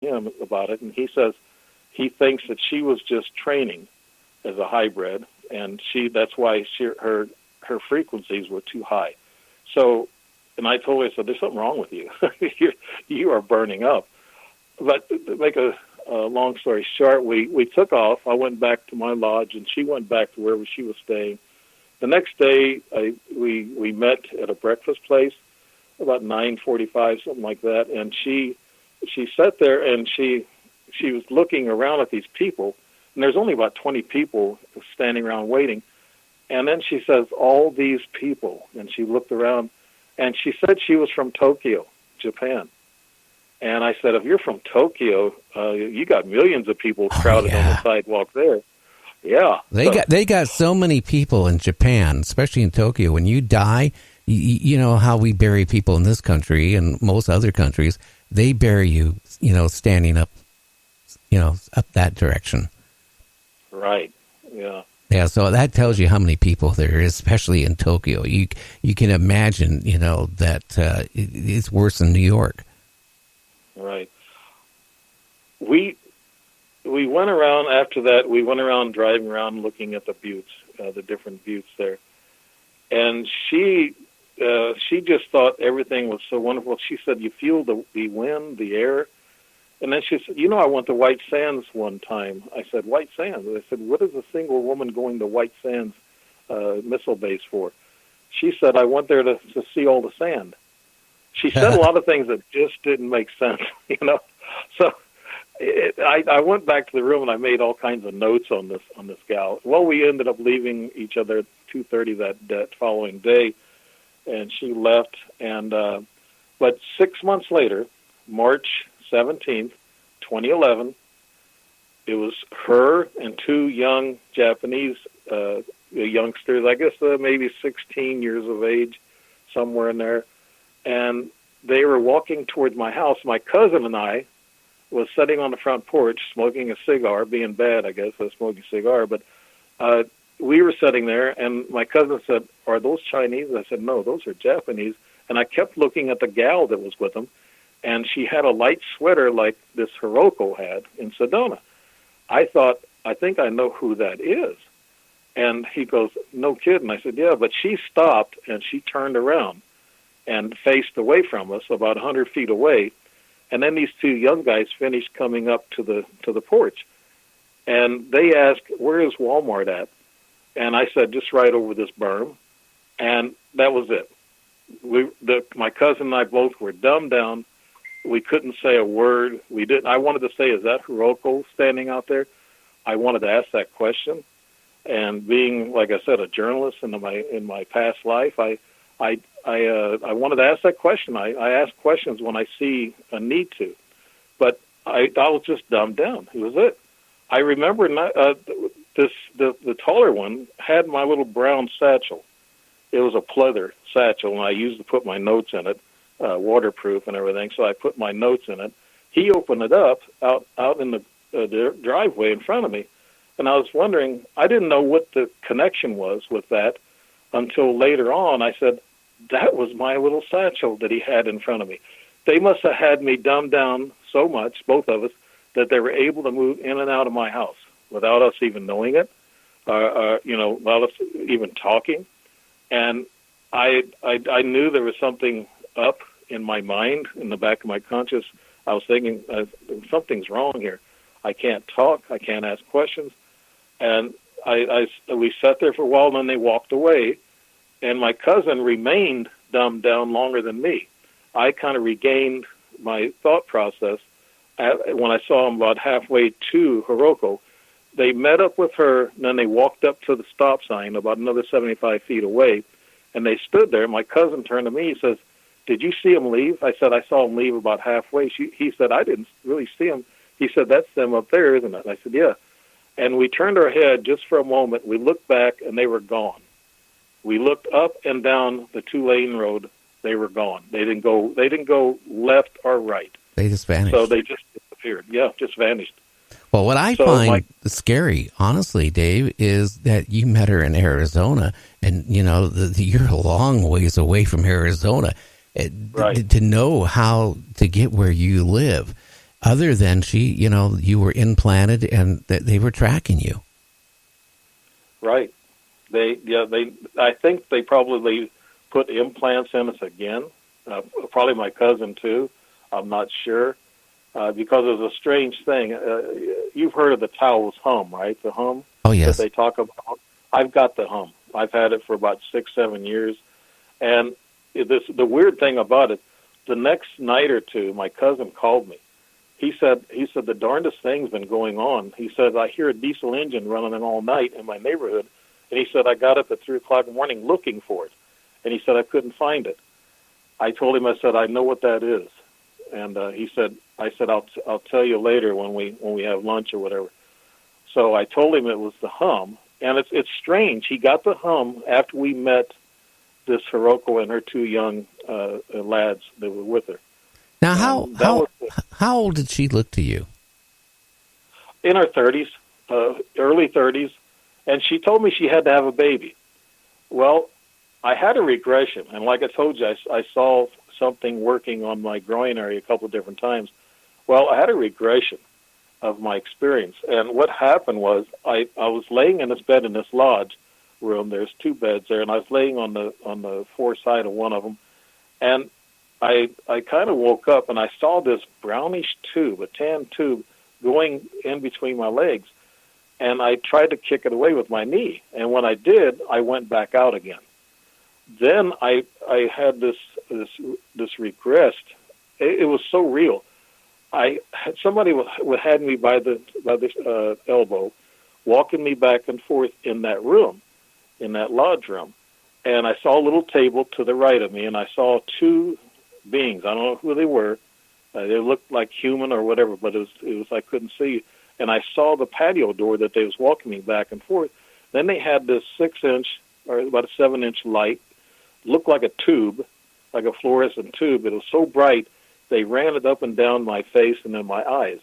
him about it, and he says he thinks that she was just training as a hybrid, and that's why her frequencies were too high. So, and I told her, I said, there's something wrong with you. You are burning up. But to make a long story short, we took off. I went back to my lodge, and she went back to wherever she was staying. The next day, we met at a breakfast place about 9:45, something like that, and she sat there and she was looking around at these people, and there's only about 20 people standing around waiting. And then she says, all these people, and she looked around, and she said she was from Tokyo, Japan. And I said, if you're from Tokyo, you got millions of people crowded on the sidewalk there. Yeah. They got so many people in Japan, especially in Tokyo. When you die, you know how we bury people in this country and most other countries, they bury you, standing up, up that direction. Right. Yeah. Yeah, so that tells you how many people there is, especially in Tokyo. You can imagine, that it's worse than New York. Right. We went around after that. We went around driving around, looking at the buttes, the different buttes there, and she just thought everything was so wonderful. She said, "You feel the wind, the air." And then she said, I went to White Sands one time. I said, White Sands? I said, what is a single woman going to White Sands missile base for? She said, I went there to see all the sand. She said a lot of things that just didn't make sense, So I went back to the room and I made all kinds of notes on this gal. Well, we ended up leaving each other at 2:30 that following day, and she left. And but 6 months later, March 17th, 2011, it was her and two young Japanese youngsters, I guess maybe 16 years of age, somewhere in there, and they were walking towards my house. My cousin and I was sitting on the front porch smoking a cigar, being bad, I guess, smoking a cigar, but we were sitting there, and my cousin said, are those Chinese? I said, no, those are Japanese, and I kept looking at the gal that was with them, and she had a light sweater like this Hiroko had in Sedona. I thought, I think I know who that is. And he goes, no kidding. I said, yeah, but she stopped, and she turned around and faced away from us about 100 feet away. And then these two young guys finished coming up to the porch. And they asked, where is Walmart at? And I said, just right over this berm. And that was it. My cousin and I both were dumbed down. We couldn't say a word. We didn't. I wanted to say, "Is that Hiroko standing out there?" I wanted to ask that question, and being, like I said, a journalist in my past life, I wanted to ask that question. I ask questions when I see a need to, but I was just dumbed down. It was it. I remember the taller one had my little brown satchel. It was a pleather satchel, and I used to put my notes in it. Waterproof and everything, so I put my notes in it. He opened it up out in the driveway in front of me, and I was wondering, I didn't know what the connection was with that until later on. I said, that was my little satchel that he had in front of me. They must have had me dumbed down so much, both of us, that they were able to move in and out of my house without us even knowing it, without us even talking. And I knew there was something up in my mind, in the back of my conscious. I was thinking, something's wrong here. I can't talk. I can't ask questions. And we sat there for a while, and then they walked away. And my cousin remained dumbed down longer than me. I kind of regained my thought process when I saw him about halfway to Hiroko. They met up with her, and then they walked up to the stop sign about another 75 feet away, and they stood there. My cousin turned to me. He says, did you see him leave? I said, I saw him leave about halfway. He said, I didn't really see him. He said, that's them up there, isn't it? I said, yeah. And we turned our head just for a moment. We looked back, and they were gone. We looked up and down the 2-lane road. They were gone. They didn't go left or right. They just vanished. So they just disappeared. Yeah, just vanished. Well, what I find scary, honestly, Dave, is that you met her in Arizona, and you're a long ways away from Arizona. Right. To know how to get where you live, other than you were implanted and they were tracking you. Right. I think they probably put implants in us again. Probably my cousin too. I'm not sure. Because it was a strange thing. You've heard of the Taoist hum, right? The hum Oh, yes. that they talk about. I've got the hum. I've had it for about 6-7 years. And the weird thing about it, the next night or two, my cousin called me. He said the darndest thing's been going on. He said, I hear a diesel engine running all night in my neighborhood. And he said, I got up at 3 o'clock in the morning looking for it. And he said, I couldn't find it. I told him, I said, I know what that is. And he said, I'll tell you later when we have lunch or whatever. So I told him it was the hum. And it's strange. He got the hum after we met this Hiroko and her 2 young lads that were with her. Now, how old did she look to you? In her 30s, early 30s, and she told me she had to have a baby. Well, I had a regression, and like I told you, I saw something working on my groin area a couple of different times. Well, I had a regression of my experience, and what happened was I was laying in this bed in this lodge room. There's 2 beds there, and I was laying on the fore side of one of them, and I kind of woke up and I saw this brownish tube, a tan tube, going in between my legs, and I tried to kick it away with my knee, and when I did, I went back out again. Then I had this regressed. It was so real. Somebody had me by the elbow, walking me back and forth in that room, in that lodge room, and I saw a little table to the right of me, and I saw 2 beings. I don't know who they were. They looked like human or whatever, but it was I couldn't see. And I saw the patio door that they was walking me back and forth. Then they had this 6-inch or about a 7-inch light, looked like a tube, like a fluorescent tube. It was so bright, they ran it up and down my face and in my eyes.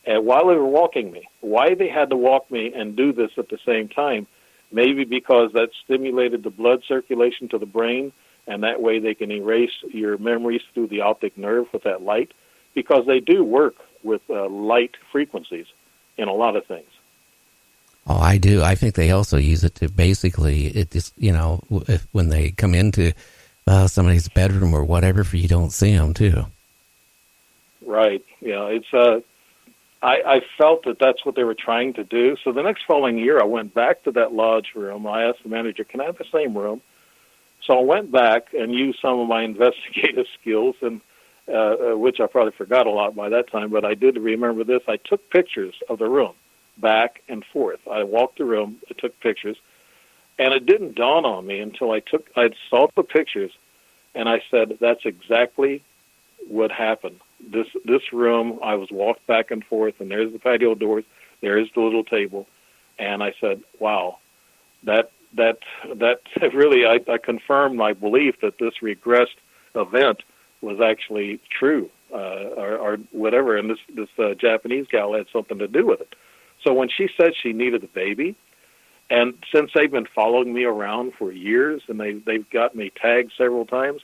And while they were walking me, why they had to walk me and do this at the same time, maybe because that stimulated the blood circulation to the brain, and that way they can erase your memories through the optic nerve with that light, because they do work with light frequencies in a lot of things. Oh, I do. I think they also use it to basically, when they come into somebody's bedroom or whatever, for you don't see them too. Right. Yeah, it's. I felt that that's what they were trying to do. So the next following year, I went back to that lodge room. I asked the manager, "Can I have the same room?" So I went back and used some of my investigative skills, and which I probably forgot a lot by that time, but I did remember this. I took pictures of the room, back and forth. I walked the room, I took pictures, and it didn't dawn on me until I saw the pictures, and I said, that's exactly what happened. This room, I was walked back and forth, and there's the patio doors, there's the little table, and I said, wow, that really, I confirmed my belief that this regressed event was actually true, or whatever, and this Japanese gal had something to do with it. So when she said she needed a baby, and since they've been following me around for years, and they've got me tagged several times,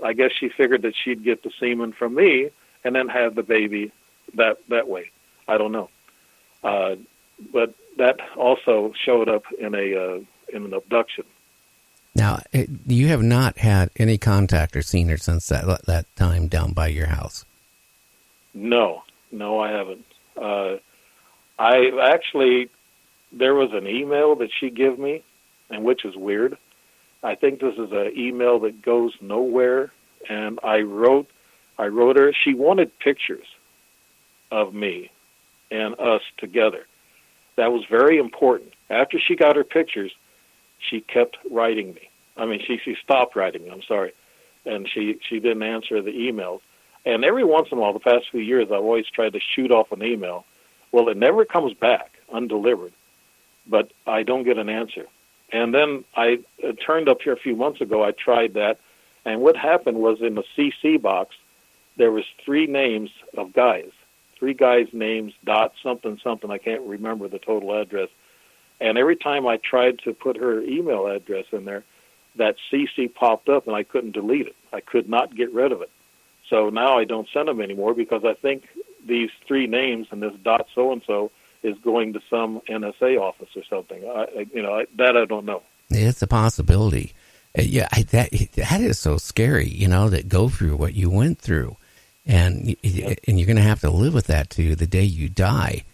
I guess she figured that she'd get the semen from me and then have the baby that way. I don't know, but that also showed up in an abduction. Now, you have not had any contact or seen her since that time down by your house? No, I haven't. I actually, there was an email that she gave me, and which is weird. I think this is an email that goes nowhere, and I wrote her. She wanted pictures of me and us together. That was very important. After she got her pictures, she kept writing me. I mean, she stopped writing me, I'm sorry, and she didn't answer the emails. And every once in a while, the past few years, I've always tried to shoot off an email. Well, it never comes back undelivered, but I don't get an answer. And then I turned up here a few months ago. I tried that, and what happened was in the CC box, there was 3 names of guys, 3 guys' names, dot something, something. I can't remember the total address. And every time I tried to put her email address in there, that CC popped up, and I couldn't delete it. I could not get rid of it. So now I don't send them anymore because I think these three names and this dot so-and-so is going to some NSA office or something. That I don't know. It's a possibility. That is so scary, that go through what you went through. And you're going to have to live with that to the day you die.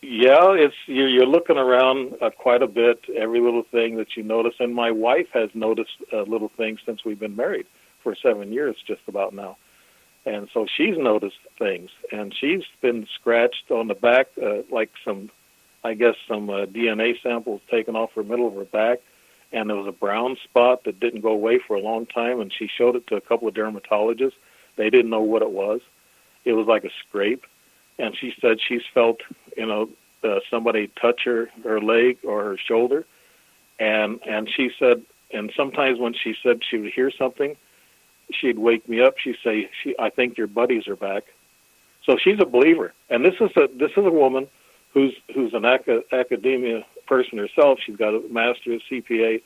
You're looking around quite a bit, every little thing that you notice. And my wife has noticed little things since we've been married for 7 years, just about now. And so she's noticed things, and she's been scratched on the back, like some DNA samples taken off her middle of her back, and there was a brown spot that didn't go away for a long time, and she showed it to a couple of dermatologists. They didn't know what it was. It was like a scrape, and she said she's felt, somebody touch her leg or her shoulder, and she said, and sometimes when she said she would hear something, she'd wake me up. She'd say, "I think your buddies are back." So she's a believer, and this is a woman who's an academia person herself. She's got a master's, CPA,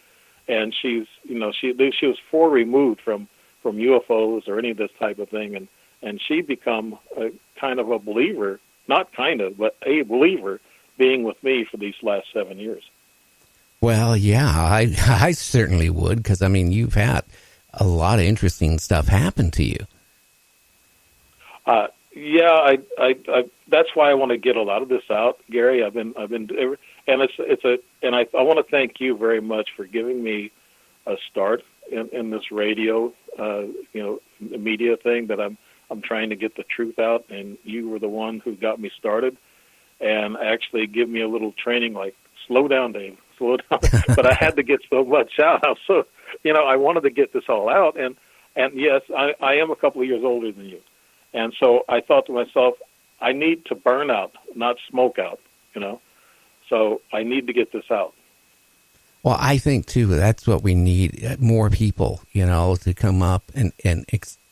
and she was far removed from UFOs or any of this type of thing, and she become a kind of a believer, not kind of, but a believer, being with me for these last 7 years. Well, yeah, I certainly would, because you've had a lot of interesting stuff happen to you. I that's why I want to get a lot of this out, Gary. I've been, and I want to thank you very much for giving me a start in this radio, media thing that I'm trying to get the truth out, and you were the one who got me started, and actually give me a little training, like, slow down, Dave, slow down. But I had to get so much out. I wanted to get this all out, and yes, I am a couple of years older than you. And so I thought to myself, I need to burn out, not smoke out, So I need to get this out. Well, I think, too, that's what we need, more people, to come up and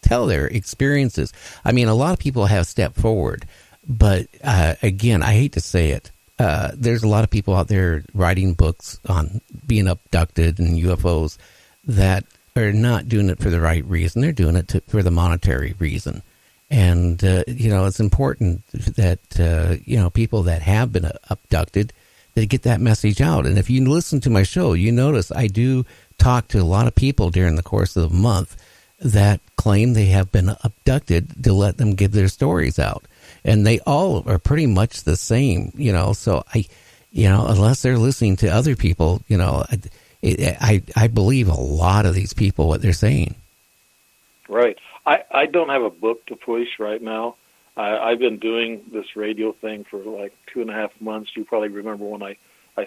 tell their experiences. A lot of people have stepped forward, but again, I hate to say it, there's a lot of people out there writing books on being abducted and UFOs that are not doing it for the right reason. They're doing it for the monetary reason. And, it's important that, people that have been abducted, they get that message out. And if you listen to my show, you notice I do talk to a lot of people during the course of the month that claim they have been abducted, to let them give their stories out. And they all are pretty much the same, so unless they're listening to other people, I believe a lot of these people, what they're saying. Right. I don't have a book to push right now. I've been doing this radio thing for like 2.5 months. You probably remember when I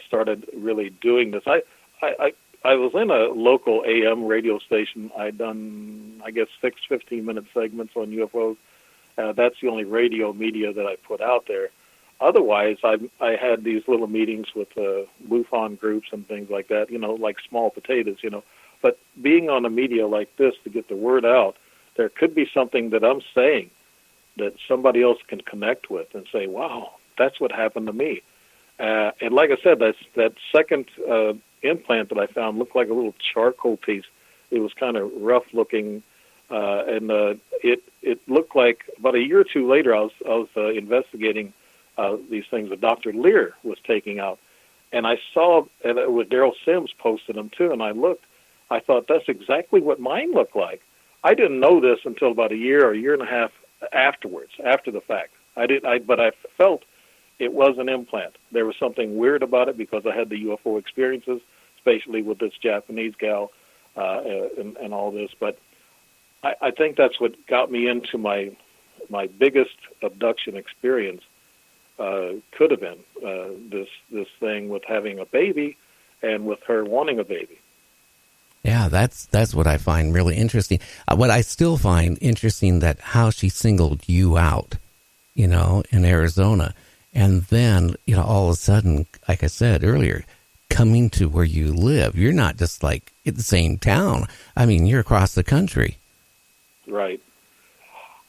started really doing this. I was in a local AM radio station. I'd done, 6 15-minute segments on UFOs. That's the only radio media that I put out there. Otherwise, I had these little meetings with MUFON groups and things like that, like small potatoes, But being on a media like this to get the word out, there could be something that I'm saying that somebody else can connect with and say, wow, that's what happened to me. And like I said, that second implant that I found looked like a little charcoal piece. It was kind of rough looking, and it looked like about a year or two later, I was investigating these things that Dr. Lear was taking out. And I saw, and it was Daryl Sims posted them too, and I looked. I thought, that's exactly what mine looked like. I didn't know this until about a year or a year and a half afterwards, after the fact. But I felt it was an implant. There was something weird about it because I had the UFO experiences, especially with this Japanese gal and all this. But I think that's what got me into my biggest abduction experience. Could have been this thing with having a baby and with her wanting a baby. Yeah, that's what I find really interesting. What I still find interesting, that how she singled you out, in Arizona, and then all of a sudden, like I said earlier, coming to where you live. You're not just like in the same town. You're across the country. Right.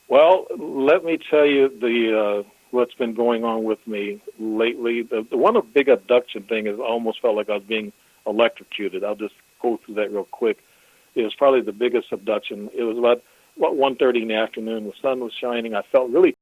Well, let me tell you what's been going on with me lately. The one big abduction thing is I almost felt like I was being electrocuted. I'll just go through that real quick. It was probably the biggest abduction. It was about 1:30 in the afternoon. The sun was shining. I felt really